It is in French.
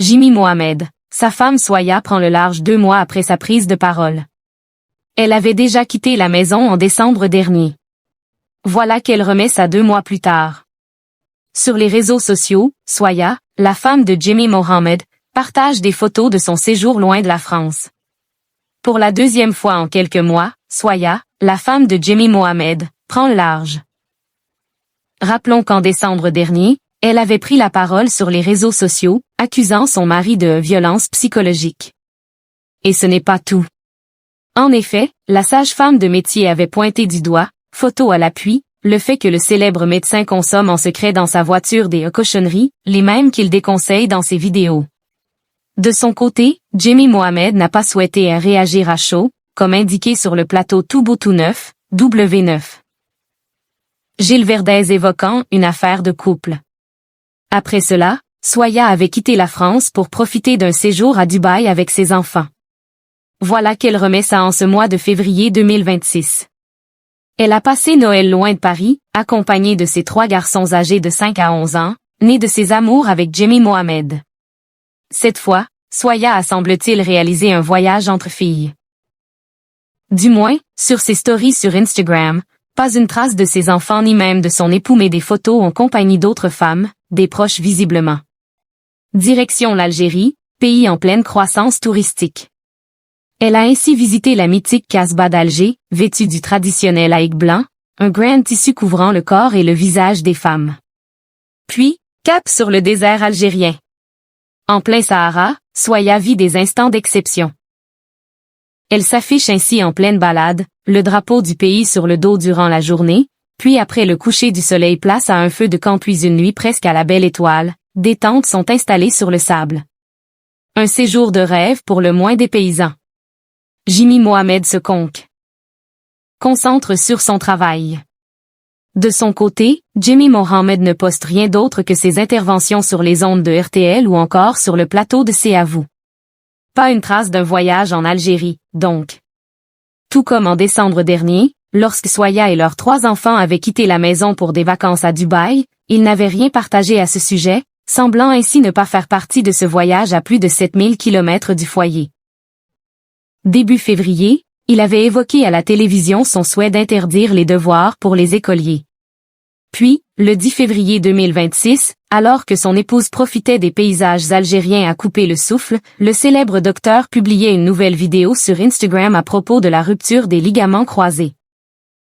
Jimmy Mohamed. Sa femme Soya prend le large 2 mois après sa prise de parole. Elle avait déjà quitté la maison en décembre dernier. Voilà qu'elle remet ça 2 mois plus tard. Sur les réseaux sociaux, Soya, la femme de Jimmy Mohamed, partage des photos de son séjour loin de la France. Pour la 2e fois en quelques mois, Soya, la femme de Jimmy Mohamed, prend le large. Rappelons qu'en décembre dernier, elle avait pris la parole sur les réseaux sociaux, accusant son mari de violence psychologique. Et ce n'est pas tout. En effet, la sage-femme de métier avait pointé du doigt, photo à l'appui, le fait que le célèbre médecin consomme en secret dans sa voiture des cochonneries, les mêmes qu'il déconseille dans ses vidéos. De son côté, Jimmy Mohamed n'a pas souhaité réagir à chaud, comme indiqué sur le plateau Tout beau tout neuf, W9. Gilles Verdez évoquant une affaire de couple. Après cela, Soya avait quitté la France pour profiter d'un séjour à Dubaï avec ses enfants. Voilà qu'elle remet ça en ce mois de février 2026. Elle a passé Noël loin de Paris, accompagnée de ses 3 garçons âgés de 5 à 11 ans, nés de ses amours avec Jimmy Mohamed. Cette fois, Soya a semble-t-il réalisé un voyage entre filles. Du moins, sur ses stories sur Instagram, pas une trace de ses enfants ni même de son époux mais des photos en compagnie d'autres femmes, des proches visiblement. Direction l'Algérie, pays en pleine croissance touristique. Elle a ainsi visité la mythique Casbah d'Alger, vêtue du traditionnel haïk blanc, un grand tissu couvrant le corps et le visage des femmes. Puis, cap sur le désert algérien. En plein Sahara, Soya vit des instants d'exception. Elle s'affiche ainsi en pleine balade, le drapeau du pays sur le dos durant la journée, puis après le coucher du soleil place à un feu de camp puis une nuit presque à la belle étoile, des tentes sont installées sur le sable. Un séjour de rêve pour le moins des paysans. Jimmy Mohamed se concentre sur son travail. De son côté, Jimmy Mohamed ne poste rien d'autre que ses interventions sur les ondes de RTL ou encore sur le plateau de C'est à vous. Pas une trace d'un voyage en Algérie, donc. Tout comme en décembre dernier, lorsque Soya et leurs 3 enfants avaient quitté la maison pour des vacances à Dubaï, ils n'avaient rien partagé à ce sujet, semblant ainsi ne pas faire partie de ce voyage à plus de 7000 km du foyer. Début février, il avait évoqué à la télévision son souhait d'interdire les devoirs pour les écoliers. Puis, le 10 février 2026, alors que son épouse profitait des paysages algériens à couper le souffle, le célèbre docteur publiait une nouvelle vidéo sur Instagram à propos de la rupture des ligaments croisés.